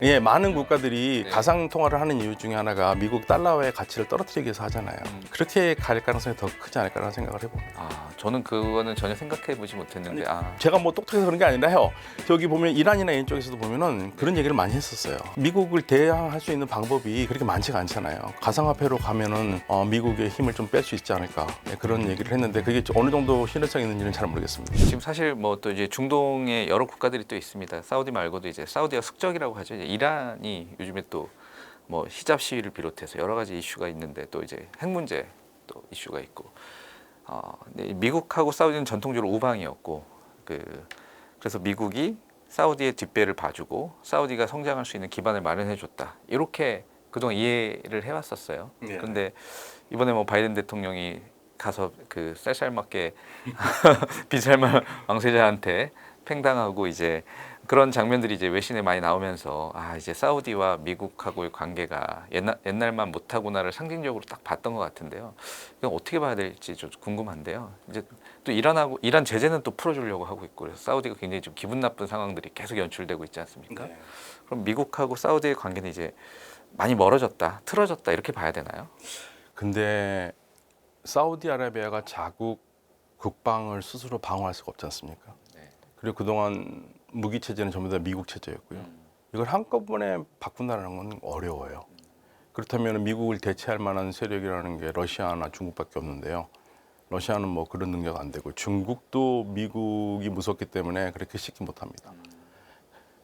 예, 많은 국가들이 네. 가상 통화를 하는 이유 중에 하나가 미국 달러의 가치를 떨어뜨리기 위해서 하잖아요. 그렇게 갈 가능성이 더 크지 않을까라는 생각을 해봅니다. 아, 저는 그거는 전혀 생각해 보지 못했는데 제가 뭐 똑똑해서 그런 게 아니라요. 저기 보면 이란이나 이런 쪽에서도 보면은 그런 얘기를 많이 했었어요. 미국을 대항할 수 있는 방법이 그렇게 많지가 않잖아요. 가상화폐로 가면은 미국의 힘을 좀 뺄 수 있지 않을까, 네, 그런 얘기를 했는데 그게 어느 정도 실효성 있는지는 잘 모르겠습니다. 지금 사실 뭐 또 이제 중동에 여러 국가들이 또 있습니다. 사우디 말고도 이제 사우디가 숙적이라고 하죠. 이제 이란이 요즘에 또 뭐 히잡 시위를 비롯해서 여러 가지 이슈가 있는데 또 이제 핵 문제 또 이슈가 있고 근데 미국하고 사우디는 전통적으로 우방이었고 그래서 미국이 사우디의 뒷배를 봐주고 사우디가 성장할 수 있는 기반을 마련해줬다 이렇게 그동안 이해를 해왔었어요. 네. 그런데 이번에 뭐 바이든 대통령이 가서 그 쌀쌀맞게 빈살만 왕세자한테 팽당하고 이제 그런 장면들이 이제 외신에 많이 나오면서 이제 사우디와 미국하고의 관계가 옛날만 못하구나를 상징적으로 딱 봤던 것 같은데요. 이건 어떻게 봐야 될지 좀 궁금한데요. 이제 또 이란 제재는 또 풀어주려고 하고 있고 그래서 사우디가 굉장히 좀 기분 나쁜 상황들이 계속 연출되고 있지 않습니까? 네. 그럼 미국하고 사우디의 관계는 이제 많이 멀어졌다, 틀어졌다 이렇게 봐야 되나요? 근데 사우디아라비아가 자국 국방을 스스로 방어할 수가 없지 않습니까? 네. 그리고 그동안 무기 체제는 전부 다 미국 체제였고요. 이걸 한꺼번에 바꾼다는 건 어려워요. 그렇다면 미국을 대체할 만한 세력이라는 게 러시아나 중국밖에 없는데요. 러시아는 뭐 그런 능력 안 되고 중국도 미국이 무섭기 때문에 그렇게 쉽게 못합니다.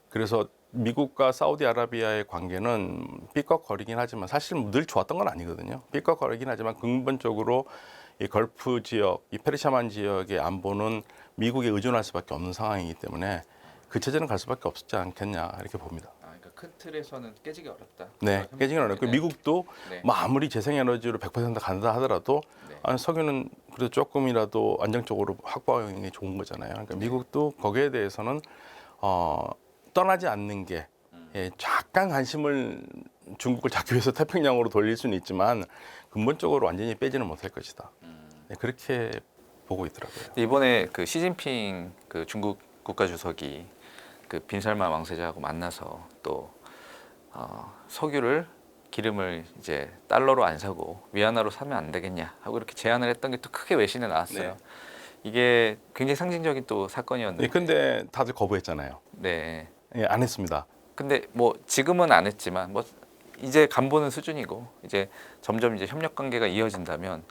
그래서 미국과 사우디아라비아의 관계는 삐걱거리긴 하지만 사실 늘 좋았던 건 아니거든요. 삐걱거리긴 하지만 근본적으로 이 걸프 지역, 이 페르시아만 지역의 안보는 미국에 의존할 수밖에 없는 상황이기 때문에 그 체제는 갈 수밖에 없지 않겠냐 이렇게 봅니다. 그러니까 큰 틀에서는 깨지기 어렵다. 네, 깨지긴 어렵고 미국도 네. 뭐 아무리 재생에너지로 100% 간다 하더라도 네. 석유는 그래도 조금이라도 안정적으로 확보하는 게 좋은 거잖아요. 그러니까 미국도 거기에 대해서는 떠나지 않는 게 약간 관심을 중국을 잡기 위해서 태평양으로 돌릴 수는 있지만 근본적으로 완전히 빼지는 못할 것이다. 네, 그렇게 보고 있더라고요. 이번에 그 시진핑 그 중국 국가주석이 그 빈살만 왕세자하고 만나서 또 석유를 기름을 이제 달러로 안 사고 위안화로 사면 안 되겠냐 하고 이렇게 제안을 했던 게 또 크게 외신에 나왔어요. 네. 이게 굉장히 상징적인 또 사건이었는데. 네, 근데 다들 거부했잖아요. 네. 예, 안 했습니다. 근데 뭐 지금은 안 했지만 뭐 이제 간보는 수준이고 이제 점점 이제 협력 관계가 이어진다면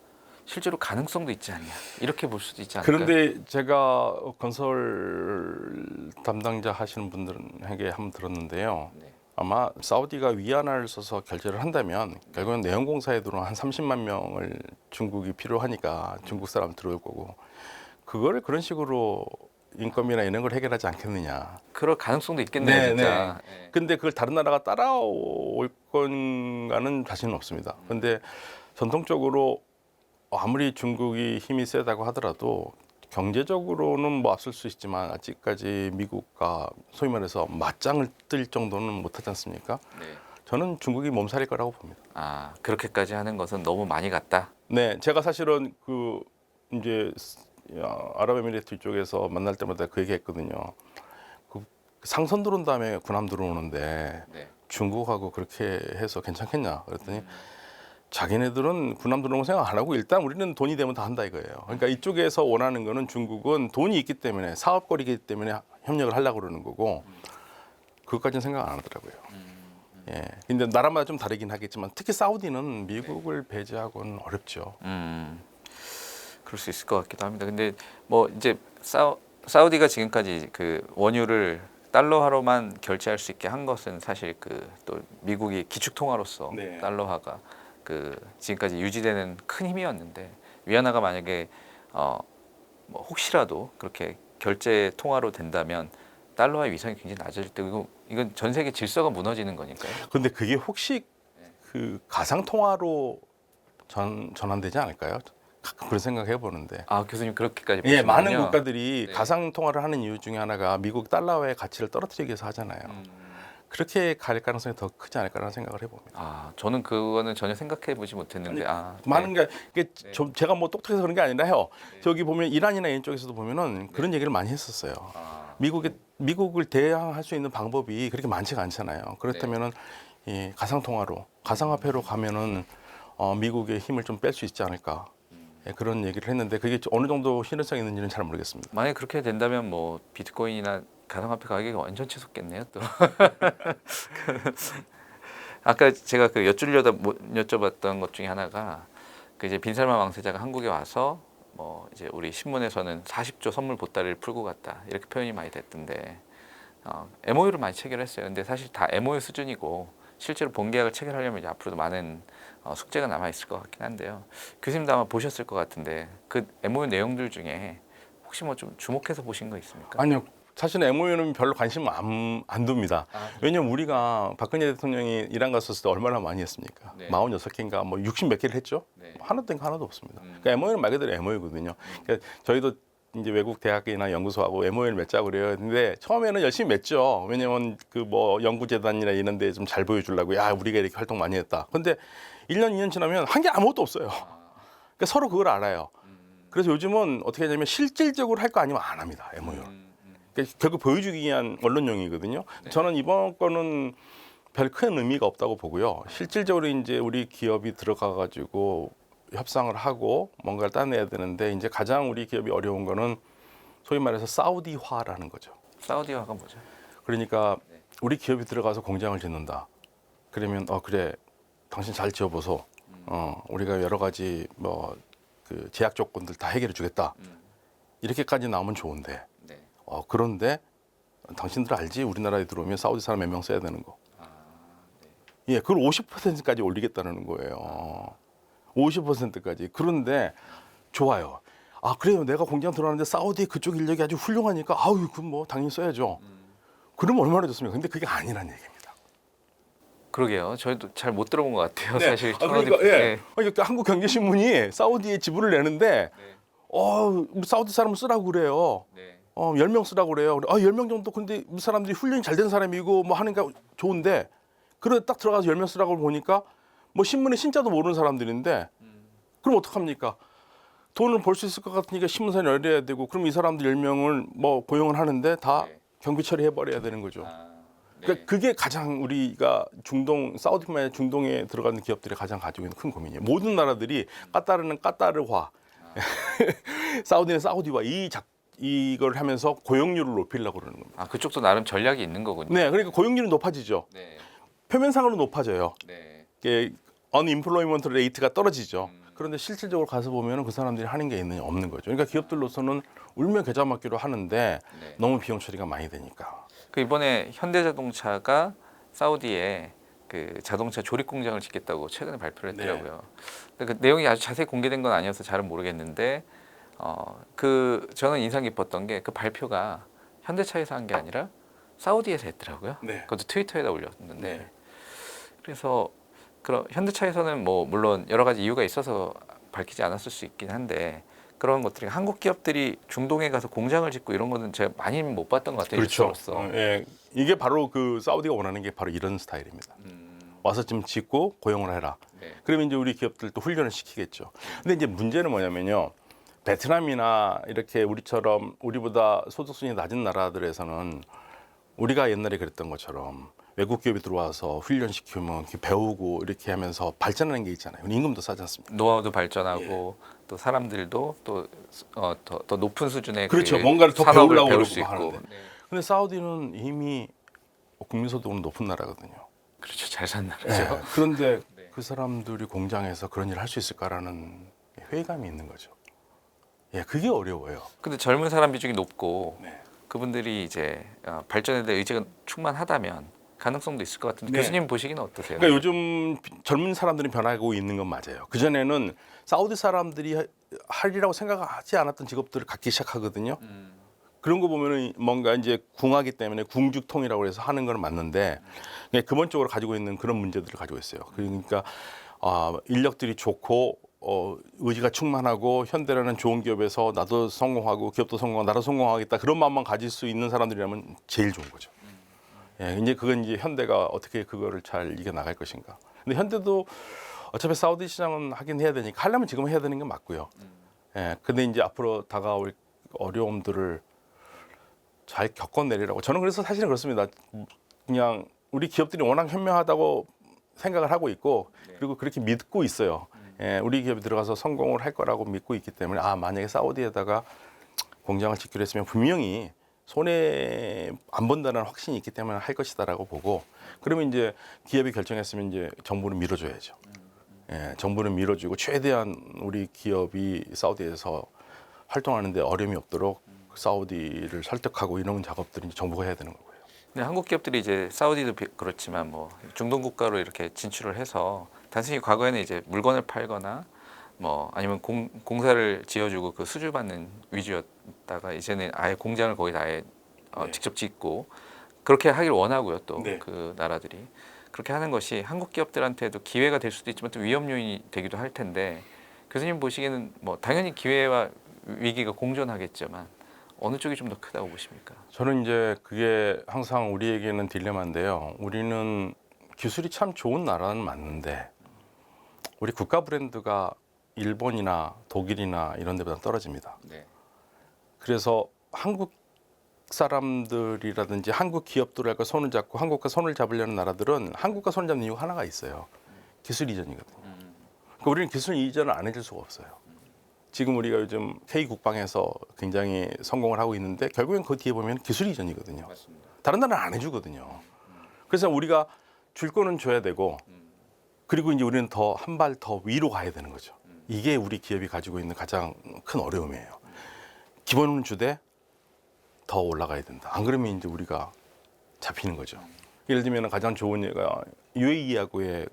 실제로 가능성도 있지 않냐 이렇게 볼 수도 있지 않을까요? 그런데 제가 건설 담당자 하시는 분들에게 한번 들었는데요. 네. 아마 사우디가 위안화를 써서 결제를 한다면 결국은 내연공사에 들어온 한 30만 명을 중국이 필요하니까 중국 사람 들어올 거고 그거를 그런 식으로 인건비나 이런 걸 해결하지 않겠느냐. 그럴 가능성도 있겠네요, 진짜. 네. 근데 그걸 다른 나라가 따라올 건가는 자신은 없습니다. 근데 전통적으로 아무리 중국이 힘이 세다고 하더라도 경제적으로는 뭐 앞설 수 있지만 아직까지 미국과 소위 말해서 맞짱을 뜰 정도는 못하지 않습니까? 네. 저는 중국이 몸살일 거라고 봅니다. 그렇게까지 하는 것은 너무 많이 갔다. 네, 제가 사실은 그 이제 아랍에미리트 쪽에서 만날 때마다 그 얘기했거든요. 그 상선 들어온 다음에 군함 들어오는데 네. 중국하고 그렇게 해서 괜찮겠냐? 그랬더니 자기네들은 군함 들어오는 거 생각 안 하고 일단 우리는 돈이 되면 다 한다 이거예요. 그러니까 이쪽에서 원하는 거는 중국은 돈이 있기 때문에 사업거리이기 때문에 협력을 하려고 그러는 거고 그것까지는 생각 안 하더라고요. 예. 근데 나라마다 좀 다르긴 하겠지만 특히 사우디는 미국을 배제하고는 어렵죠. 그럴 수 있을 것 같기도 합니다. 근데 뭐 이제 사우디가 지금까지 그 원유를 달러화로만 결제할 수 있게 한 것은 사실 그 또 미국이 기축 통화로서 네. 달러화가 그 지금까지 유지되는 큰 힘이었는데 위안화가 만약에 뭐 혹시라도 그렇게 결제 통화로 된다면 달러화의 위상이 굉장히 낮아질 때고 이건 전 세계 질서가 무너지는 거니까요. 근데 그게 혹시 그 가상 통화로 전환되지 않을까요? 가끔 그런 생각 해보는데. 교수님 그렇게까지 예, 보시는군요. 많은 국가들이 네. 가상 통화를 하는 이유 중에 하나가 미국 달러의 가치를 떨어뜨리기 위해서 하잖아요. 그렇게 갈 가능성이 더 크지 않을까라는 생각을 해봅니다. 저는 그거는 전혀 생각해 보지 못했는데 많은 네. 게 네. 제가 뭐 똑똑해서 그런 게 아니라요. 네. 저기 보면 이란이나 이런 쪽에서도 보면은 그런 얘기를 많이 했었어요. 미국의 미국을 대항할 수 있는 방법이 그렇게 많지가 않잖아요. 그렇다면은 이 가상통화로, 가상화폐로 가면은 미국의 힘을 좀 뺄 수 있지 않을까. 예, 그런 얘기를 했는데 그게 어느 정도 실효성이 있는지는 잘 모르겠습니다. 만약에 그렇게 된다면 뭐 비트코인이나 가상화폐 가격이 완전 치솟겠네요. 또 아까 제가 그 여쭈려다 못 여쭤봤던 것 중에 하나가 그 이제 빈살만 왕세자가 한국에 와서 뭐 이제 우리 신문에서는 40조 선물 보따리를 풀고 갔다 이렇게 표현이 많이 됐던데 MOU를 많이 체결했어요. 근데 사실 다 MOU 수준이고 실제로 본계약을 체결하려면 이제 앞으로도 많은 숙제가 남아 있을 것 같긴 한데요. 교수님도 아마 보셨을 것 같은데 그 MOU 내용들 중에 혹시 뭐 좀 주목해서 보신 거 있습니까? 아니요. 사실 MOU는 별로 관심 안 둡니다. 왜냐면 우리가 박근혜 대통령이 이란 갔었을 때 얼마나 많이 했습니까? 네. 46개인가 뭐 60 몇 개를 했죠. 네. 하나도 된 거 하나도 없습니다. 그러니까 MOU는 말 그대로 MOU거든요. 그러니까 저희도 이제 외국 대학이나 연구소하고 MOU를 맺자고 그래요. 근데 처음에는 열심히 맺죠. 왜냐면 그 뭐 연구재단이나 이런 데 좀 잘 보여주려고 야 우리가 이렇게 활동 많이 했다. 근데 1년 2년 지나면 한 게 아무것도 없어요. 그러니까 서로 그걸 알아요. 그래서 요즘은 어떻게 하냐면 실질적으로 할 거 아니면 안 합니다. MOU. 그러니까 결국 보여주기 위한 언론용이거든요. 저는 이번 거는 별 큰 의미가 없다고 보고요. 실질적으로 이제 우리 기업이 들어가 가지고 협상을 하고 뭔가를 따내야 되는데 이제 가장 우리 기업이 어려운 거는 소위 말해서 사우디화라는 거죠. 사우디화가 뭐죠? 그러니까 우리 기업이 들어가서 공장을 짓는다. 그러면 그래 당신 잘 지어보소. 우리가 여러 가지 뭐 그 제약 조건들 다 해결해 주겠다. 이렇게까지 나오면 좋은데 네. 그런데 당신들 알지? 우리나라에 들어오면 사우디 사람 몇 명 써야 되는 거. 예, 그걸 50%까지 올리겠다는 거예요. 50%까지. 그런데 좋아요. 아 그래요. 내가 공장 들어가는데 사우디 그쪽 인력이 아주 훌륭하니까 아유 그럼 뭐 당연히 써야죠. 그러면 얼마나 좋습니까? 근데 그게 아니란 얘기입니다. 그러게요. 저희도 잘 못 들어본 것 같아요. 네. 사실 그러니까, 사우디- 예. 그러니까 한국경제신문이 사우디에 지분을 내는데 네. 우리 사우디 사람을 쓰라고 그래요. 네. 10명 쓰라고 그래요. 10명 정도 근데 이 사람들이 훈련이 잘 된 사람이고 뭐 하니까 좋은데 그래 딱 들어가서 10명 쓰라고 보니까 뭐 신문에 신자도 모르는 사람들인데 그럼 어떡합니까? 돈을 벌 수 있을 것 같으니까 신문사에 열려야 되고 그럼 이 사람들 10명을 뭐 고용을 하는데 다 네. 경비 처리해 버려야 되는 거죠. 네. 그러니까 그게 가장 우리가 중동 사우디뿐만 아니라 중동에 들어가는 기업들이 가장 가지고 있는 큰 고민이에요. 모든 나라들이 까따르는 까따르화, 사우디는 사우디화 이걸 하면서 고용률을 높이려고 그러는 겁니다. 그쪽도 나름 전략이 있는 거군요. 네, 그러니까 고용률이 높아지죠. 네. 표면상으로 높아져요. 네. 언임플로이먼트 레이트가 떨어지죠. 그런데 실질적으로 가서 보면 그 사람들이 하는 게 있느냐 없는 거죠. 그러니까 기업들로서는 울며 겨자 먹기로 하는데 네. 너무 비용 처리가 많이 되니까. 그 이번에 현대자동차가 사우디에 그 자동차 조립 공장을 짓겠다고 최근에 발표를 했더라고요. 근데 그 내용이 아주 자세히 공개된 건 아니어서 잘은 모르겠는데 그 저는 인상 깊었던 게 그 발표가 현대차에서 한 게 아니라 사우디에서 했더라고요. 네. 그것도 트위터에다 올렸는데 네. 그래서 그런 현대차에서는 뭐 물론 여러 가지 이유가 있어서 밝히지 않았을 수 있긴 한데 그런 것들이 한국 기업들이 중동에 가서 공장을 짓고 이런 거는 제가 많이 못 봤던 것 같아요. 그렇죠. 뉴스로서. 예, 이게 바로 그 사우디가 원하는 게 바로 이런 스타일입니다. 와서 좀 짓고 고용을 해라. 네. 그러면 이제 우리 기업들도 훈련을 시키겠죠. 근데 이제 문제는 뭐냐면요. 베트남이나 이렇게 우리처럼 우리보다 소득 수준이 낮은 나라들에서는 우리가 옛날에 그랬던 것처럼 외국 기업이 들어와서 훈련시키면 이렇게 배우고 이렇게 하면서 발전하는 게 있잖아요. 임금도 싸지 않습니까? 노하우도 발전하고 또 사람들도 또 더 높은 수준의 그렇죠. 그 뭔가를 더 산업을 배우려고 배울 그러고 수 있고. 하는데. 근데 사우디는 이미 국민소득은 높은 나라거든요. 그렇죠. 잘 산 나라죠. 네. 그런데 네. 그 사람들이 공장에서 그런 일을 할 수 있을까라는 회의감이 있는 거죠. 예, 그게 어려워요. 근데 젊은 사람 비중이 높고 네. 그분들이 이제 발전에 대한 의지가 충만하다면 가능성도 있을 것 같은데 네. 교수님 보시기는 어떠세요? 그러니까 요즘 젊은 사람들이 변하고 있는 건 맞아요. 그 전에는 사우디 사람들이 하리라고 생각하지 않았던 직업들을 갖기 시작하거든요. 그런 거 보면은 뭔가 이제 궁하기 때문에 궁죽통이라고 해서 하는 건 맞는데 그냥 근본적으로 가지고 있는 그런 문제들을 가지고 있어요. 그러니까 인력들이 좋고 의지가 충만하고 현대라는 좋은 기업에서 나도 성공하고 기업도 성공하고 나도 성공하겠다 그런 마음만 가질 수 있는 사람들이라면 제일 좋은 거죠. 예, 이제 그건 이제 현대가 어떻게 그거를 잘 이겨 나갈 것인가. 근데 현대도 어차피 사우디 시장은 하긴 해야 되니까 하려면 지금 해야 되는 게 맞고요. 예, 근데 이제 앞으로 다가올 어려움들을 잘 겪어내리라고. 저는 그래서 사실은 그렇습니다. 그냥 우리 기업들이 워낙 현명하다고 생각을 하고 있고 그리고 그렇게 믿고 있어요. 예, 우리 기업이 들어가서 성공을 할 거라고 믿고 있기 때문에 만약에 사우디에다가 공장을 짓기로 했으면 분명히 손해 안 본다는 확신이 있기 때문에 할 것이다라고 보고 그러면 이제 기업이 결정했으면 이제 정부는 밀어줘야죠. 예, 정부는 밀어주고 최대한 우리 기업이 사우디에서 활동하는데 어려움이 없도록 사우디를 설득하고 이런 작업들은 이제 정부가 해야 되는 거고요. 근데 한국 기업들이 이제 사우디도 그렇지만 뭐 중동 국가로 이렇게 진출을 해서 단순히 과거에는 이제 물건을 팔거나 뭐 아니면 공사를 지어주고 그 수주받는 위주였다가 이제는 아예 공장을 거기다 아예 네. 직접 짓고 그렇게 하길 원하고요. 또 네. 그 나라들이 그렇게 하는 것이 한국 기업들한테도 기회가 될 수도 있지만 또 위험 요인이 되기도 할 텐데 교수님 보시기에는 뭐 당연히 기회와 위기가 공존하겠지만 어느 쪽이 좀 더 크다고 보십니까? 저는 이제 그게 항상 우리에게는 딜레마인데요. 우리는 기술이 참 좋은 나라는 맞는데 우리 국가 브랜드가 일본이나 독일이나 이런 데보다 떨어집니다. 네. 그래서 한국 사람들이라든지 한국 기업들과 손을 잡고 한국과 손을 잡으려는 나라들은 한국과 손을 잡는 이유가 하나가 있어요. 기술 이전이거든요. 그러니까 우리는 기술 이전을 안 해줄 수가 없어요. 지금 우리가 요즘 K국방에서 굉장히 성공을 하고 있는데 결국엔 그 뒤에 보면 기술 이전이거든요. 맞습니다. 다른 나라는 안 해주거든요. 그래서 우리가 줄 거는 줘야 되고 그리고 이제 우리는 더 한 발 더 위로 가야 되는 거죠. 이게 우리 기업이 가지고 있는 가장 큰 어려움이에요. 기본은 주되 더 올라가야 된다. 안 그러면 이제 우리가 잡히는 거죠. 예를 들면 가장 좋은 예가 UAE하고의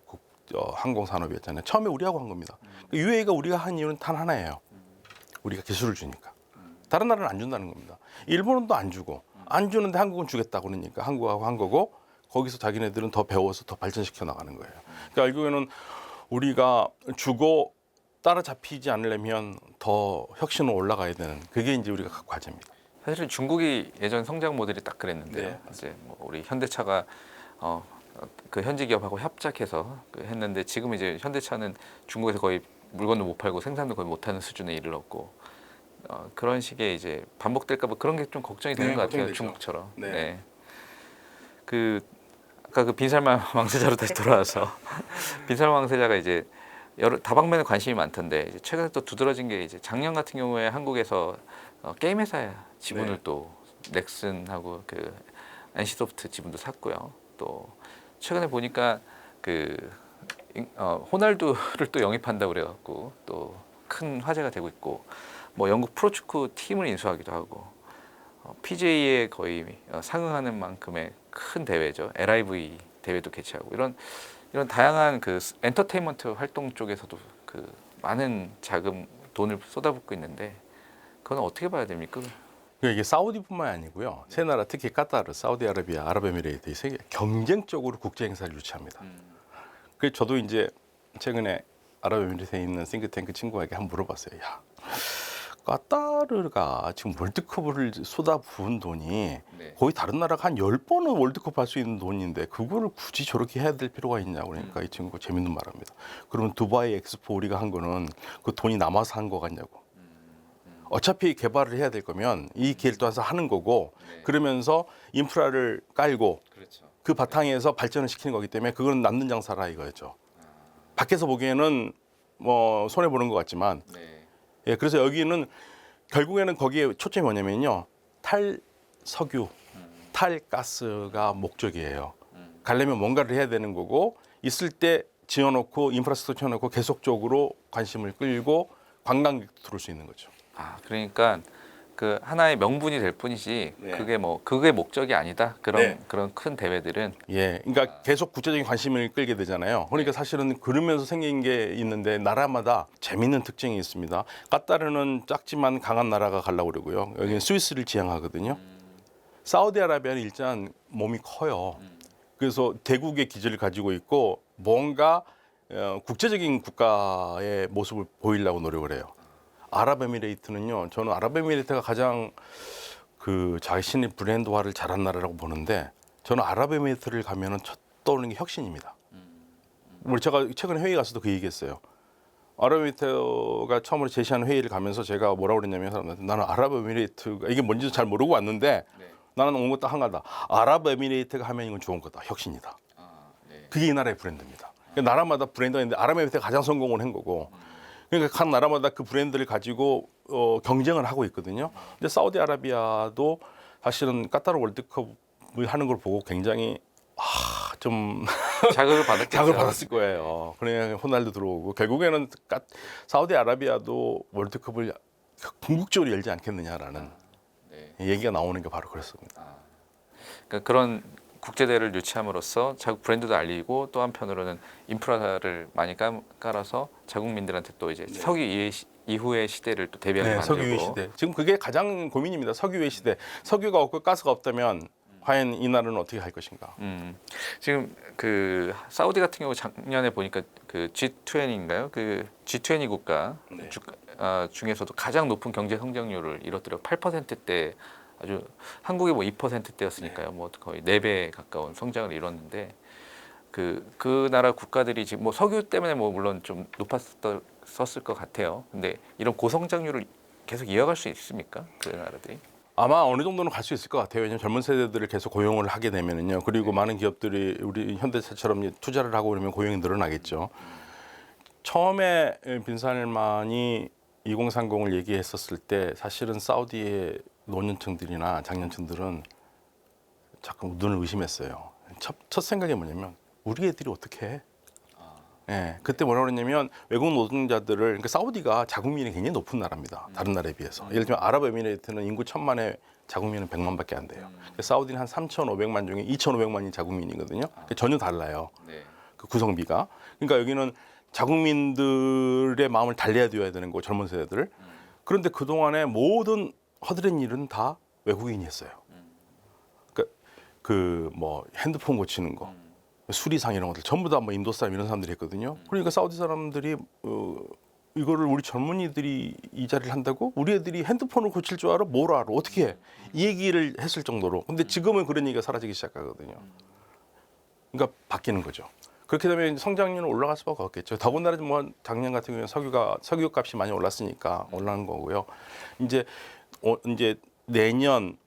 항공 산업이었잖아요. 처음에 우리하고 한 겁니다. UAE가 우리가 한 이유는 단 하나예요. 우리가 기술을 주니까. 다른 나라는 안 준다는 겁니다. 일본은 또 안 주고 안 주는데 한국은 주겠다고 그러니까 한국하고 한 거고 거기서 자기네들은 더 배워서 더 발전시켜 나가는 거예요. 그러니까 결국에는 우리가 주고 따라잡히지 않으려면 더 혁신으로 올라가야 되는 그게 이제 우리가 각 과제입니다. 사실은 중국이 예전 성장 모델이 딱 그랬는데요. 네. 이제 뭐 우리 현대차가 그 현지 기업하고 협작해서 했는데 지금 이제 현대차는 중국에서 거의 물건도 못 팔고 생산도 거의 못하는 수준에 이르렀고 그런 식의 이제 반복될까봐 그런 게 좀 걱정이 되는 네, 것 같아요. 걱정되죠. 중국처럼. 네. 네. 그 아까 그 빈살만 왕세자로 다시 돌아와서 빈살만 왕세자가 이제 여러 다방면에 관심이 많던데 이제 최근에 또 두드러진 게 이제 작년 같은 경우에 한국에서 게임 회사 지분을 네. 또 넥슨하고 그 NC소프트 지분도 샀고요. 또 최근에 보니까 그 호날두를 또 영입한다고 그래갖고 또 큰 화제가 되고 있고 뭐 영국 프로축구 팀을 인수하기도 하고 PJ에 거의 상응하는 만큼의 큰 대회죠. LIV 대회도 개최하고 이런 다양한 그 엔터테인먼트 활동 쪽에서도 그 많은 자금 돈을 쏟아붓고 있는데 그건 어떻게 봐야 됩니까? 이게 사우디뿐만 아니고요. 세 나라 특히 카타르, 사우디아라비아, 아랍에미레이트 이 세계 경쟁적으로 국제 행사를 유치합니다. 그래서 저도 이제 최근에 아랍에미레이트에 있는 싱크탱크 친구에게 한번 물어봤어요. 야, 카타르가 지금 월드컵을 쏟아부은 돈이 네. 거의 다른 나라가 한 10번은 월드컵 할 수 있는 돈인데 그거를 굳이 저렇게 해야 될 필요가 있냐고 그러니까 이 친구가 재밌는 말합니다. 그러면 두바이 엑스포 우리가 한 거는 그 돈이 남아서 한 거 같냐고. 어차피 개발을 해야 될 거면 이 기회를 따서 하는 거고 네. 그러면서 인프라를 깔고 그렇죠. 그 바탕에서 발전을 시키는 거기 때문에 그건 남는 장사라 이거죠. 밖에서 보기에는 뭐 손해 보는 것 같지만 네. 예, 그래서 여기는 결국에는 거기에 초점이 뭐냐면요. 탈석유, 탈가스가 목적이에요. 가려면 뭔가를 해야 되는 거고 있을 때 지어놓고 인프라스트럭처 지어놓고 계속적으로 관심을 끌고 관광객도 들어올 수 있는 거죠. 그러니까 그 하나의 명분이 될 뿐이지 네. 그게 목적이 아니다. 네. 그런 큰 대회들은 예, 그러니까 계속 국제적인 관심을 끌게 되잖아요. 그러니까 사실은 그러면서 생긴 게 있는데 나라마다 재밌는 특징이 있습니다. 까따르는 작지만 강한 나라가 가려고 그러고요. 여기는 스위스를 지향하거든요. 사우디아라비아는 일단 몸이 커요. 그래서 대국의 기질을 가지고 있고 뭔가 국제적인 국가의 모습을 보이려고 노력을 해요. 아랍에미레이트는요. 저는 아랍에미레이트가 가장 그 자신의 브랜드화를 잘한 나라라고 보는데 저는 아랍에미레이트를 가면은 첫 떠오르는 게 혁신입니다. 우리 제가 최근에 회의 가서도 그 얘기했어요. 아랍에미레이트가 처음으로 제시한 회의를 가면서 제가 뭐라고 그랬냐면 사람들한테 나는 아랍에미레이트가 이게 뭔지도 잘 모르고 왔는데 나는 온 것도 한 가다. 아랍에미레이트가 하면 이건 좋은 거다. 혁신이다. 네. 그게 이 나라의 브랜드입니다. 그러니까 나라마다 브랜드가 있는데 아랍에미레이트가 가장 성공을 한 거고, 그러니까 각 나라마다 그 브랜드를 가지고 경쟁을 하고 있거든요. 근데 사우디아라비아도 사실은 카타르 월드컵을 하는 걸 보고 굉장히 좀 자극을 받았겠죠. 자극을 받았을 거예요. 그러니까 호날두 들어오고 결국에는 사우디아라비아도 월드컵을 궁극적으로 열지 않겠느냐라는 네. 얘기가 나오는 게 바로 그렇습니다. 그러니까 그런 국제 대회를 유치함으로써 자국 브랜드도 알리고 또 한편으로는 인프라를 많이 깔아서 자국민들한테 또 이제 석유 이후의 시대를 또 대비하게 만들고. 석유의 시대. 지금 그게 가장 고민입니다. 석유의 시대. 석유가 없고 가스가 없다면 과연 이 나라는 어떻게 할 것인가? 지금 그 사우디 같은 경우 작년에 보니까 그 G20인가요? 그 G20 국가 네. 중에서도 가장 높은 경제 성장률을 이뤘더라. 8%대 아주 한국이 뭐 2%대였으니까요. 뭐 거의 4배 가까운 성장을 이뤘는데 그 나라 국가들이 지금 뭐 석유 때문에 뭐 물론 좀 높았었을 것 같아요. 근데 이런 고성장률을 계속 이어갈 수 있습니까? 그 나라들이? 아마 어느 정도는 갈 수 있을 것 같아요. 왜냐하면 젊은 세대들을 계속 고용을 하게 되면은요. 그리고 많은 기업들이 우리 현대차처럼 투자를 하고 그러면 고용이 늘어나겠죠. 처음에 빈살만이 2030을 얘기했었을 때 사실은 사우디의 노년층들이나 장년층들은 자꾸 눈을 의심했어요. 첫 생각이 뭐냐면 우리 애들이 어떻게 해? 예, 그때 뭐라고 그랬냐면 외국 노동자들을 그러니까 사우디가 자국민이 굉장히 높은 나라입니다. 다른 나라에 비해서. 예를 들면 아랍에미레이트는 인구 1,000만에 자국민은 100만밖에 안 돼요. 사우디는 한 3,500만 중에 2,500만이 자국민이거든요. 그러니까 전혀 달라요. 네. 그 구성비가. 그러니까 여기는 자국민들의 마음을 달래야 되는 거고 젊은 세대들. 그런데 그동안에 모든 허드렛 일은 다 외국인이 했어요. 그러니까 그 뭐 핸드폰 고치는 거, 수리상 이런 것들 전부 다 뭐 인도 사람 이런 사람들이 했거든요. 그러니까 사우디 사람들이 이거를 우리 젊은이들이 이 자리를 한다고? 우리 애들이 핸드폰을 고칠 줄 알아? 뭘 알아? 어떻게 해? 이 얘기를 했을 정도로. 근데 지금은 그런 얘기가 사라지기 시작하거든요. 그러니까 바뀌는 거죠. 그렇게 되면 성장률은 올라갈 수밖에 없겠죠. 더군다나 뭐 작년 같은 경우에 석유 값이 많이 올랐으니까 올라간 거고요. 이제 내년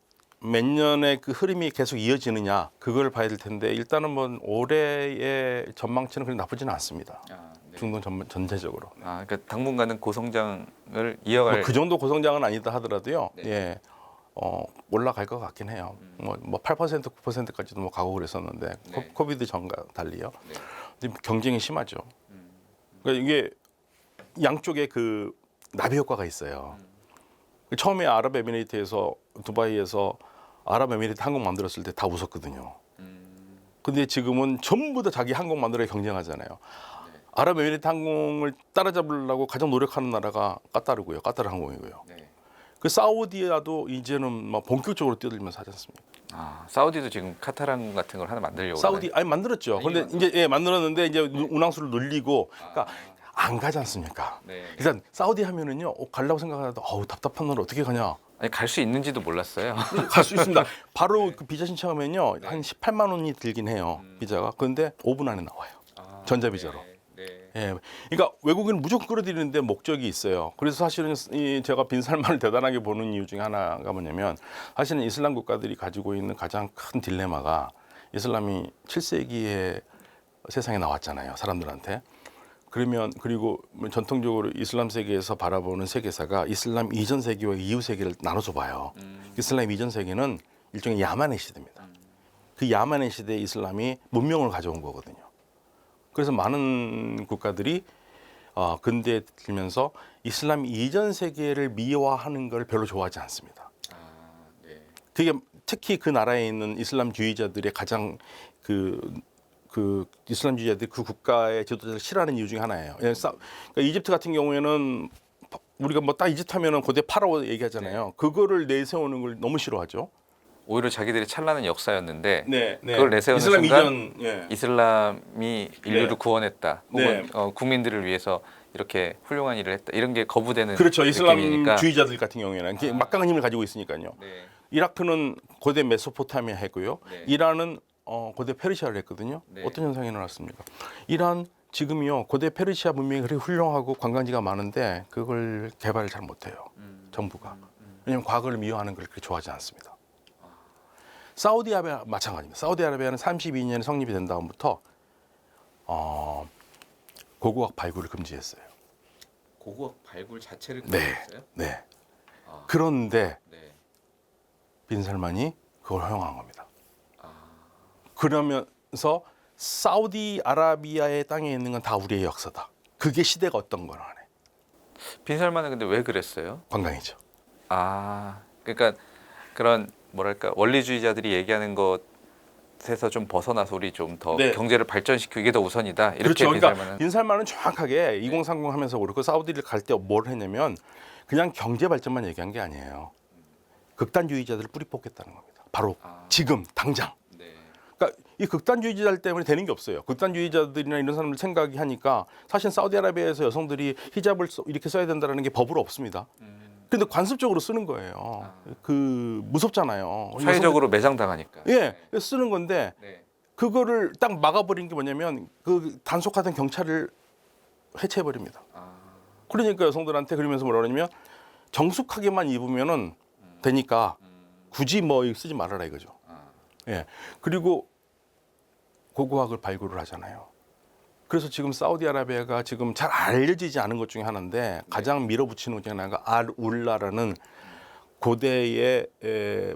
몇 년의 그 흐름이 계속 이어지느냐 그걸 봐야 될 텐데 일단은 뭐 올해의 전망치는 그렇게 나쁘지는 않습니다. 중동 전체적으로. 그러니까 당분간은 고성장을 이어갈. 그 정도 고성장은 아니다 하더라도요. 네. 예, 올라갈 것 같긴 해요. 뭐 8%, 9%까지도 뭐 가고 그랬었는데 네. 코비드 전과 달리요. 네. 근데 경쟁이 심하죠. 그러니까 이게 양쪽에 그 나비 효과가 있어요. 처음에 아랍에미레이트에서 두바이에서 아랍에미레이트 항공 만들었을 때 다 웃었거든요. 근데 지금은 전부 다 자기 항공 만들어 경쟁하잖아요. 아랍에미레이트 항공을 따라잡으려고 가장 노력하는 나라가 까타르고요. 까타르 항공이고요. 네. 그 사우디아도 이제는 막 본격적으로 뛰어들면서 하지 않습니까? 사우디도 지금 카타르 항공 같은 걸 하나 만들려고. 사우디 아니 만들었죠. 근데 이제 만들었는데 이제 운항수를 늘리고 그러니까 안 가지 않습니까? 네. 일단 사우디 하면은요 가려고 생각하다 답답한 날 어떻게 가냐? 아니 갈 수 있는지도 몰랐어요. 갈 수 있습니다. 바로 그 비자 신청하면요 한 18만 원이 들긴 해요 비자가. 그런데 5분 안에 나와요. 전자비자로. 네. 예, 그러니까 외국인은 무조건 끌어들이는데 목적이 있어요. 그래서 사실은 제가 빈살만을 대단하게 보는 이유 중에 하나가 뭐냐면 사실은 이슬람 국가들이 가지고 있는 가장 큰 딜레마가 이슬람이 7세기에 세상에 나왔잖아요. 사람들한테. 그리고 전통적으로 이슬람 세계에서 바라보는 세계사가 이슬람 이전 세계와 이후 세계를 나눠서 봐요. 이슬람 이전 세계는 일종의 야만의 시대입니다. 그 야만의 시대에 이슬람이 문명을 가져온 거거든요. 그래서 많은 국가들이 근대에 들면서 이슬람 이전 세계를 미화하는 걸 별로 좋아하지 않습니다. 네. 그게 특히 그 나라에 있는 이슬람주의자들의 가장 그 이슬람주의자들이 그 국가의 지도자를 싫어하는 이유 중에 하나예요. 그러니까 이집트 같은 경우에는 우리가 뭐 딱 이집트 하면은 고대 파라오 얘기하잖아요. 그거를 내세우는 걸 너무 싫어하죠. 오히려 자기들이 찬란한 역사였는데 네. 그걸 내세우는 이슬람 순간 이전 이슬람이 인류를 네. 구원했다. 혹은 네. 국민들을 위해서 이렇게 훌륭한 일을 했다. 이런 게 거부되는 그렇죠. 느낌이니까. 이슬람주의자들 같은 경우에는 막강한 힘을 가지고 있으니까요. 네. 이라크는 고대 메소포타미아 했고요. 네. 이란은 고대 페르시아를 했거든요. 네. 어떤 현상이 일어났습니까? 이란 지금이요 고대 페르시아 문명이 그렇게 훌륭하고 관광지가 많은데 그걸 개발을 잘 못해요. 정부가. 왜냐하면 과거를 미화하는 걸 그렇게 좋아하지 않습니다. 사우디아라비아 마찬가지입니다. 사우디아라비아는 32년에 성립이 된 다음부터 고고학 발굴을 금지했어요. 고고학 발굴 자체를 네. 금지했어요? 네. 아, 그런데 네. 빈살만이 그걸 허용한 겁니다. 아, 그러면서 사우디아라비아의 땅에 있는 건 다 우리의 역사다. 그게 시대가 어떤 거나 하네. 빈살만은 근데 왜 그랬어요? 관광이죠. 아, 그러니까 그런 뭐랄까 원리주의자들이 얘기하는 것에서 좀 벗어나서 우리 좀 더 네. 경제를 발전시키고 이게 더 우선이다. 이렇게 그렇죠. 그러니까 빈살만은 빈살만은 정확하게 2030 하면서 그렇고 사우디를 갈 때 뭘 했냐면 그냥 경제 발전만 얘기한 게 아니에요. 극단주의자들을 뿌리 뽑겠다는 겁니다. 바로 아. 지금 당장. 네. 그러니까 이 극단주의자들 때문에 되는 게 없어요. 극단주의자들이나 이런 사람들 생각이 하니까 사실 사우디아라비아에서 여성들이 히잡을 이렇게 써야 된다는 게 법으로 없습니다. 근데 관습적으로 쓰는 거예요. 그 무섭잖아요. 사회적으로 매장당하니까. 예, 쓰는 건데 네. 그거를 딱 막아버린 게 뭐냐면 그 단속하던 경찰을 해체해버립니다. 아, 그러니까 여성들한테 그러면서 뭐라 그러냐면 정숙하게만 입으면은 되니까 굳이 뭐 이거 쓰지 말아라 이거죠. 아, 예. 그리고 고고학을 발굴을 하잖아요. 그래서 지금 사우디아라비아가 지금 잘 알려지지 않은 것 중에 하나인데 가장 밀어붙이는 것 중에 하나가 알-울라라는 고대의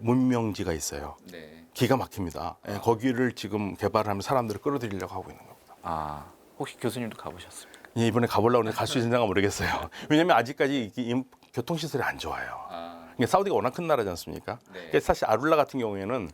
문명지가 있어요. 네. 기가 막힙니다. 예, 거기를 지금 개발하면 사람들을 끌어들이려고 하고 있는 겁니다. 아, 혹시 교수님도 가보셨습니까? 예, 이번에 가보려고 하는데 갈 수 있는지 모르겠어요. 왜냐하면 아직까지 교통시설이 안 좋아요. 아, 그러니까 사우디가 워낙 큰 나라지 않습니까? 네. 그러니까 사실 아룰라 같은 경우에는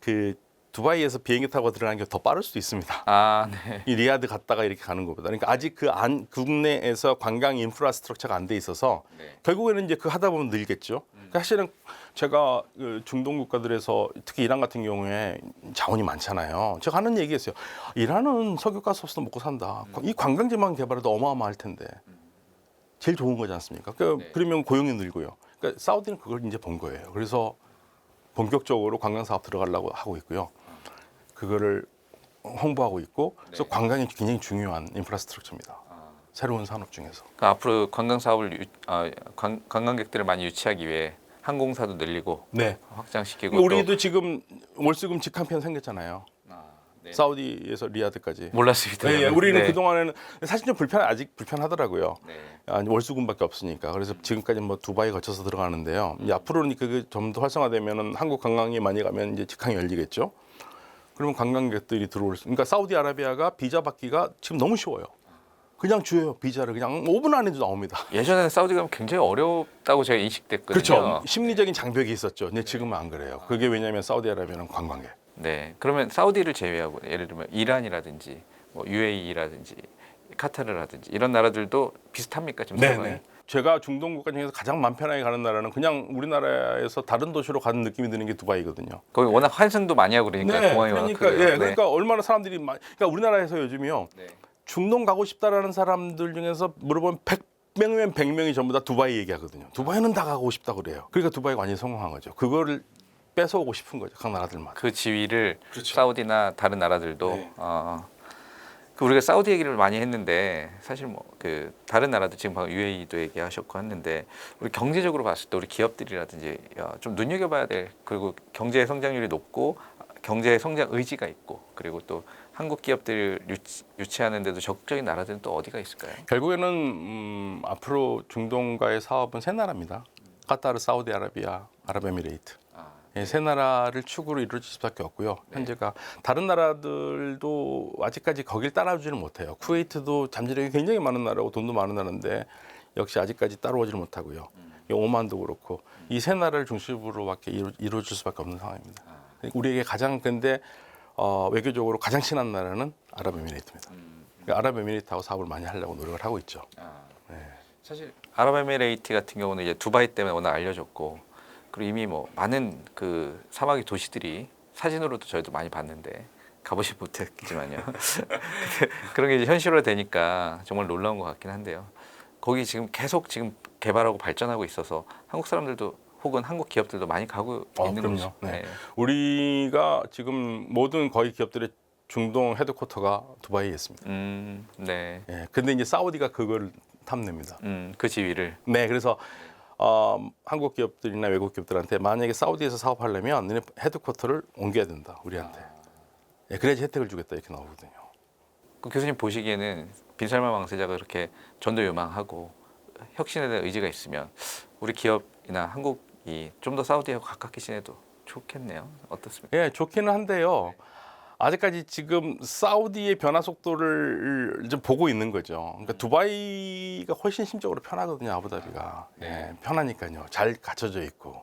그 두바이에서 비행기 타고 들어가는 게 더 빠를 수도 있습니다. 아, 네. 이 리야드 갔다가 이렇게 가는 것보다. 그러니까 아직 그 국내에서 관광 인프라스트럭처가 안 돼 있어서 네. 결국에는 이제 그 하다 보면 늘겠죠. 그러니까 사실은 제가 그 중동 국가들에서 특히 이란 같은 경우에 자원이 많잖아요. 제가 하는 얘기였어요. 이란은 석유가스 없어도 먹고 산다. 이 관광지만 개발해도 어마어마할 텐데. 제일 좋은 거지 않습니까? 네. 그러면 고용이 늘고요. 그러니까 사우디는 그걸 이제 본 거예요. 그래서 본격적으로 관광 사업 들어가려고 하고 있고요. 그거를 홍보하고 있고 그래서 네. 관광이 굉장히 중요한 인프라스트럭처입니다. 아, 새로운 산업 중에서. 그러니까 앞으로 관광 사업을 관광객들을 많이 유치하기 위해 항공사도 늘리고 네. 확장시키고 우리도 지금 월수금 직항편 생겼잖아요. 아, 네. 사우디에서 리야드까지. 몰랐습니다. 네, 우리는 네. 그동안에는 사실 좀 아직 불편하더라고요. 네. 월수금밖에 없으니까. 그래서 지금까지 뭐 두바이 거쳐서 들어가는데요. 이제 앞으로는 그게 좀 더 활성화되면은 한국 관광이 많이 가면 이제 직항이 열리겠죠. 그러면 관광객들이 들어올 수. 그러니까 사우디아라비아가 비자 받기가 지금 너무 쉬워요. 그냥 줘요 비자를 그냥 5분 안에도 나옵니다. 예전에는 사우디 가면 굉장히 어렵다고 제가 인식됐거든요. 그렇죠. 심리적인 장벽이 있었죠. 근데 지금은 안 그래요. 그게 왜냐하면 사우디아라비아는 관광객. 네. 그러면 사우디를 제외하고 예를 들면 이란이라든지 뭐 UAE라든지 카타르라든지 이런 나라들도 비슷합니까 지금 상황이? 네네. 제가 중동 국가 중에서 가장 마음 편하게 가는 나라는 그냥 우리나라에서 다른 도시로 가는 느낌이 드는 게 두바이거든요. 거기 워낙 환승도 많이 하고 그러니까 공항이 워낙 그러니까 크고요. 예, 그러니까 얼마나 사람들이 그러니까 우리나라에서 요즘이요 네. 중동 가고 싶다라는 사람들 중에서 물어보면 100명이면 100명이 전부 다 두바이 얘기하거든요. 두바이는 다 가고 싶다 그래요. 그러니까 두바이가 완전히 성공한 거죠. 그거를 뺏어오고 싶은 거죠. 각 나라들마다. 그 지위를 그렇죠. 사우디나 다른 나라들도 네. 그 우리가 사우디 얘기를 많이 했는데 사실 뭐 그 다른 나라도 지금 방금 UAE도 얘기하셨고 했는데 우리 경제적으로 봤을 때 우리 기업들이라든지 좀 눈여겨봐야 될 그리고 경제 성장률이 높고 경제 성장 의지가 있고 그리고 또 한국 기업들을 유치하는데도 적극적인 나라들은 또 어디가 있을까요? 결국에는 앞으로 중동과의 사업은 세 나라입니다. 카타르, 사우디아라비아, 아랍에미레이트. 예, 세 나라를 축으로 이루어질 수밖에 없고요. 현재가 다른 나라들도 아직까지 거길 따라오지는 못해요. 쿠웨이트도 잠재력이 굉장히 많은 나라고 돈도 많은 나라인데 역시 아직까지 따라오지를 못하고요. 오만도 그렇고 이 세 나라를 중심으로밖에 이루어질 수밖에 없는 상황입니다. 우리에게 가장 근데 외교적으로 가장 친한 나라는 아랍에미레이트입니다. 그러니까 아랍에미레이트하고 사업을 많이 하려고 노력을 하고 있죠. 네. 사실 아랍에미레이트 같은 경우는 이제 두바이 때문에 워낙 알려졌고 그리고 이미 뭐 많은 그 사막의 도시들이 사진으로도 저희도 많이 봤는데 가보지 못했지만요. 그런 게 이제 현실화 되니까 정말 놀라운 것 같긴 한데요. 거기 지금 계속 지금 개발하고 발전하고 있어서 한국 사람들도 혹은 한국 기업들도 많이 가고 있는 그럼요. 거죠. 네. 우리가 지금 모든 거의 기업들의 중동 헤드쿼터가 두바이에 있습니다. 네. 예, 근데 이제 사우디가 그걸 탐냅니다. 그 지위를. 네, 그래서 한국 기업들이나 외국 기업들한테 만약에 사우디에서 사업하려면 너네 헤드쿼터를 옮겨야 된다 우리한테. 예, 그래야지 혜택을 주겠다 이렇게 나오거든요. 그 교수님 보시기에는 빈살만 왕세자가 그렇게 전도유망하고 혁신에 대한 의지가 있으면 우리 기업이나 한국이 좀 더 사우디하고 가깝게 지내도 좋겠네요. 어떻습니까? 예, 좋기는 한데요. 아직까지 지금 사우디의 변화 속도를 좀 보고 있는 거죠. 그러니까 두바이가 훨씬 심적으로 편하거든요, 아부다비가. 예, 편하니까요. 잘 갖춰져 있고.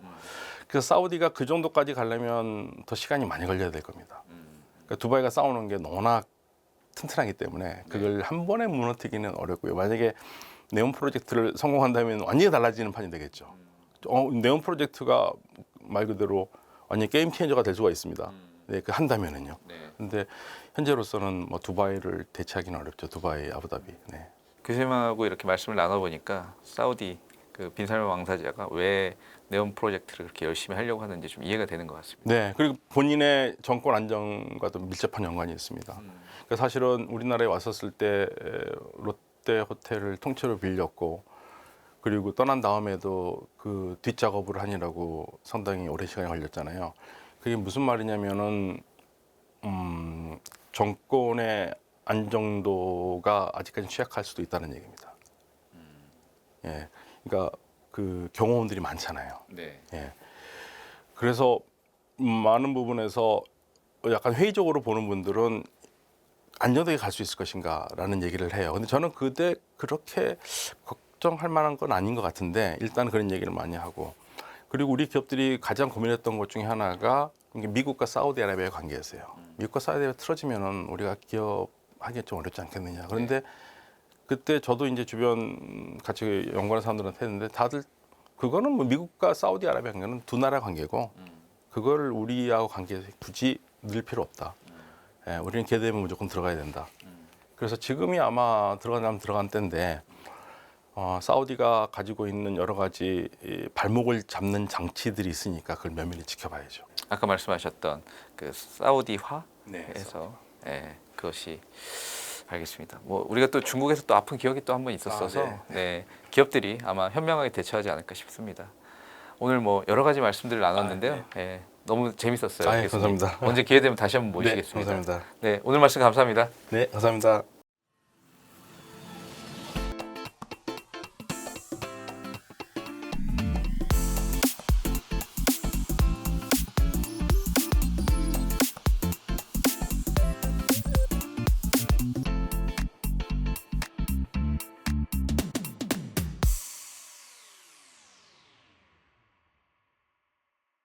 그래서 사우디가 그 정도까지 가려면 더 시간이 많이 걸려야 될 겁니다. 그러니까 두바이가 싸우는 게 워낙 튼튼하기 때문에 그걸 한 번에 무너뜨리기는 어렵고요. 만약에 네온 프로젝트를 성공한다면 완전히 달라지는 판이 되겠죠. 네온 프로젝트가 말 그대로 완전 게임 체인저가 될 수가 있습니다. 네, 그 한다면은요. 근데 현재로서는 뭐 두바이를 대체하기는 어렵죠. 두바이, 아부다비. 네. 교수님하고 이렇게 말씀을 나눠보니까 사우디 그 빈살만 왕세자가 왜 네온 프로젝트를 그렇게 열심히 하려고 하는지 좀 이해가 되는 것 같습니다. 네, 그리고 본인의 정권 안정과도 밀접한 연관이 있습니다. 그러니까 사실은 우리나라에 왔었을 때 롯데 호텔을 통째로 빌렸고, 그리고 떠난 다음에도 그 뒷작업을 하느라고 상당히 오랜 시간이 걸렸잖아요. 그게 무슨 말이냐면은 정권의 안정도가 아직까지 취약할 수도 있다는 얘기입니다. 예, 그러니까 그 경호원들이 많잖아요. 네. 예. 그래서 많은 부분에서 약간 회의적으로 보는 분들은 안정되게 갈 수 있을 것인가라는 얘기를 해요. 근데 저는 그렇게 걱정할 만한 건 아닌 것 같은데 일단 그런 얘기를 많이 하고, 그리고 우리 기업들이 가장 고민했던 것 중에 하나가 미국과 사우디아라비아의 관계였어요. 미국과 사우디아라비아 틀어지면은 우리가 기업하기 좀 어렵지 않겠느냐. 그런데 그때 저도 이제 주변 같이 연구하는 사람들한테 했는데 다들 그거는 뭐 미국과 사우디아라비아 관계는 두 나라 관계고 그거를 우리하고 관계 굳이 늘 필요 없다. 예, 우리는 기회 되면 무조건 들어가야 된다. 그래서 지금이 아마 들어가면 들어간 때인데 사우디가 가지고 있는 여러 가지 발목을 잡는 장치들이 있으니까 그걸 면밀히 지켜봐야죠. 아까 말씀하셨던 그 사우디화에서 네, 예, 그것이 알겠습니다. 뭐 우리가 또 중국에서 또 아픈 기억이 또 한 번 있었어서 네, 기업들이 아마 현명하게 대처하지 않을까 싶습니다. 오늘 뭐 여러 가지 말씀들을 나눴는데요. 예, 너무 재밌었어요. 아, 예, 감사합니다. 언제 기회 되면 다시 한번 네, 모시겠습니다. 감사합니다. 네, 오늘 말씀 감사합니다. 네, 감사합니다.